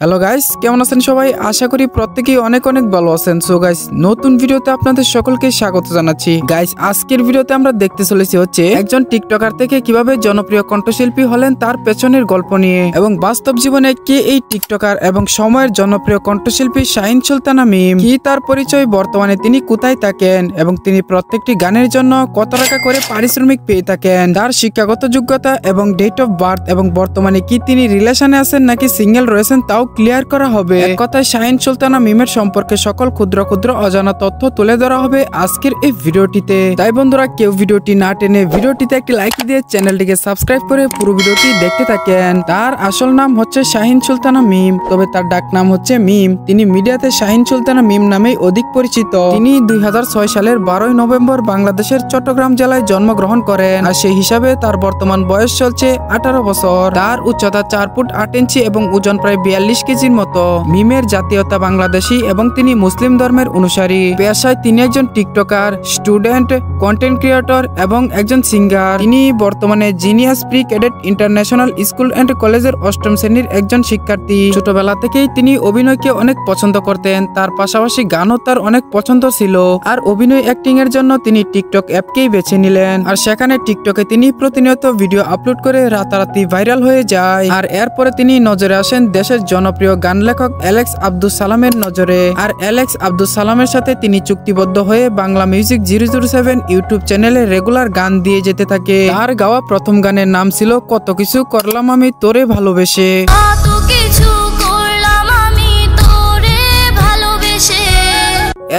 Hello guys, কেমন আছেন সবাই? আশা করি প্রত্যেকেই অনেক অনেক ভালো আছেন। সো গাইস, নতুন ভিডিওতে আপনাদের সকলকে স্বাগত জানাচ্ছি। গাইস, আজকের ভিডিওতে আমরা দেখতে চলেছি হচ্ছে একজন টিকটকার থেকে কিভাবে জনপ্রিয় কণ্ঠশিল্পী হলেন তার পেছনের গল্প নিয়ে, এবং বাস্তব জীবনে কে এই টিকটকার এবং সময়ের জনপ্রিয় কণ্ঠশিল্পী শাহিন সুলতানা মিম, কি তার পরিচয়, বর্তমানে তিনি কোথায় থাকেন এবং তিনি প্রত্যেকটি গানের জন্য কত টাকা করে পারিশ্রমিক পেয়ে থাকেন, তার শিক্ষাগত যোগ্যতা এবং ডেট অফ বার্থ, এবং বর্তমানে কি তিনি রিলেশনে আছেন নাকি সিঙ্গেল রয়েছেন তাও ক্লিয়ার করা হবে। এক কথায় শাহিন সুলতানা মিমের সম্পর্কে সকল ক্ষুদ্র ক্ষুদ্র অজানা তথ্য তুলে ধরা হবে আজকের এই ভিডিওটিতে। তাই বন্ধুরা, কেউ ভিডিওটি না টেনে ভিডিওটিতে একটি লাইক দিয়ে চ্যানেলটিকে সাবস্ক্রাইব করে পুরো ভিডিওটি দেখতে থাকেন। তার আসল নাম হচ্ছে শাহিন সুলতানা মিম, তবে তার ডাক নাম হচ্ছে মিম। তিনি মিডিয়াতে শাহিন সুলতানা মিম নামেই অধিক পরিচিত। তিনি 2006 সালের 12 নভেম্বর বাংলাদেশের চট্টগ্রাম জেলায় জন্মগ্রহণ করেন, আর সেই হিসাবে তার বর্তমান বয়স চলছে 18 বছর। তার উচ্চতা 4 ফুট 8 ইঞ্চি এবং ওজন প্রায় 42 কেজির মতো। মিমের জাতীয়তা বাংলাদেশী এবং তিনি মুসলিম ধর্মের অনুসারী। পেশায় তিনি একজন টিকটকার, স্টুডেন্ট, কন্টেন্ট ক্রিয়েটর এবং একজন সিঙ্গার। তিনি বর্তমানে genius pre cadet international school and কলেজের 8ম শ্রেণীর একজন শিক্ষার্থী। ছোটবেলা থেকেই তিনি অভিনয়কে অনেক পছন্দ করতেন, তার পাশাপাশি গানও তার অনেক পছন্দ ছিল। আর অভিনয় অ্যাক্টিং এর জন্য তিনি টিকটক অ্যাপকেই বেছে নিলেন, আর সেখানে টিকটকে তিনি প্রতিনিয়ত ভিডিও আপলোড করে রাতারাতি ভাইরাল হয়ে যায়। আর এরপরে তিনি নজরে আসেন দেশের জনপ্রিয় গান লেখক অ্যালেক্স আব্দুল সালামের নজরে। আর অ্যালেক্স আব্দুল সালামের সাথে তিনি চুক্তিবদ্ধ হয়ে বাংলা মিউজিক 007 ইউটিউব চ্যানেলে রেগুলার গান দিয়ে যেতে থাকে। তার গাওয়া প্রথম গানের নাম ছিল কত কিছু করলাম আমি তোরে ভালোবেসে।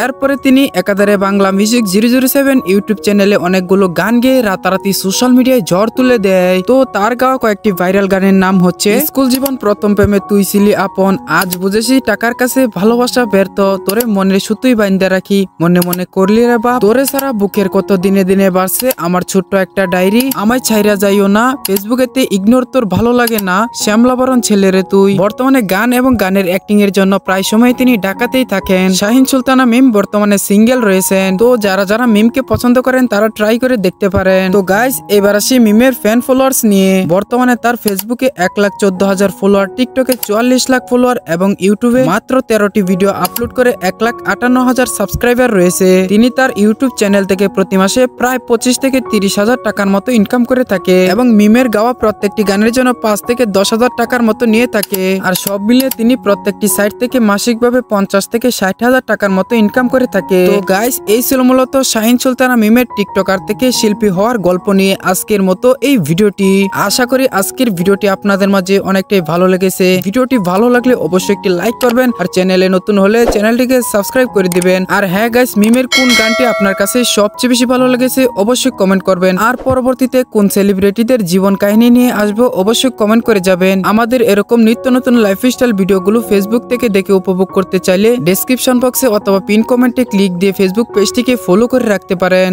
এরপরে তিনি একাধারে বাংলা মিউজিক 007 ইউটিউব চ্যানেলে অনেকগুলো গান গেয়ে রাতারাতি সোশ্যাল মিডিয়ায় ঝড় তুলে দেয়। তো তার গাওয়া কয়েকটি ভাইরাল গানের নাম হচ্ছে স্কুল জীবন, প্রথম প্রেমে তুই ছিলি আপন, আজ বুঝেছি টাকার কাছে ভালোবাসা ব্যর্থ, তোরে মনের সুতোই বাইন্দা রাখি, মনে মনে করলি রে বাপ, তোরে সারা বুকের কত দিনে দিনে বাড়ছে, আমার ছোট্ট একটা ডায়েরি, আমায় ছাইরা যাইও না, ফেসবুকেতে ইগনোর তোর ভালো লাগে না, শ্যামলাবরণ ছেলেরে তুই। বর্তমানে গান এবং গানের অ্যাক্টিং এর জন্য প্রায় সময় তিনি ঢাকাতেই থাকেন। শাহিন সুলতানা মিম বর্তমানে সিঙ্গেল রয়েছেন। তো যারা মিমকে পছন্দ করেন তারা ট্রাই করে দেখতে পারেন। তো গাইস, এবার আসি মিমের ফ্যান ফলোয়ার্স নিয়ে। বর্তমানে তার ফেসবুকে 1,14,000 ফলোয়ার, টিকটকে 44 লাখ ফলোয়ার এবং ইউটিউবে মাত্র 13টি ভিডিও আপলোড করে 1,58,000 সাবস্ক্রাইবার রয়েছে। তিনি তার ইউটিউব চ্যানেল থেকে প্রতি মাসে প্রায় 25 থেকে 30,000 টাকার মতো ইনকাম করে থাকে, এবং মিমের গাওয়া প্রত্যেকটি গানের জন্য 5 থেকে 10,000 টাকার মতো নিয়ে থাকে। আর সব মিলিয়ে তিনি প্রত্যেকটি সাইট থেকে মাসিকভাবে 50 থেকে 60,000 টাকার মতো ইনকাম করে থাকে। তো গাইস, এই ছিল মূলত শাহিন সুলতানা মিমের টিকটকার থেকে শিল্পী হওয়ার গল্প নিয়ে আজকের মতো এই ভিডিওটি। আশা করি আজকের ভিডিওটি আপনাদের মাঝে অনেকটাই ভালো লেগেছে। ভিডিওটি ভালো লাগলে অবশ্যই একটি লাইক করবেন, আর চ্যানেলে নতুন হলে চ্যানেলটিকে সাবস্ক্রাইব করে দিবেন। আর হ্যাঁ গাইস, মিমের কোন গানটি আপনার কাছে সবচেয়ে বেশি ভালো লেগেছে অবশ্যই কমেন্ট করবেন, আর পরবর্তীতে কোন সেলিব্রিটিদের জীবন কাহিনী নিয়ে আসবো অবশ্যই কমেন্ট করে যাবেন। আমাদের এরকম নিত্য নতুন লাইফস্টাইল ভিডিওগুলো ফেসবুক থেকে দেখে উপভোগ করতে চাইলে ডেসক্রিপশন বক্সে অথবা পিন কমেন্টে ক্লিক দিয়ে ফেসবুক পেজটিকে ফলো করে রাখতে পারেন।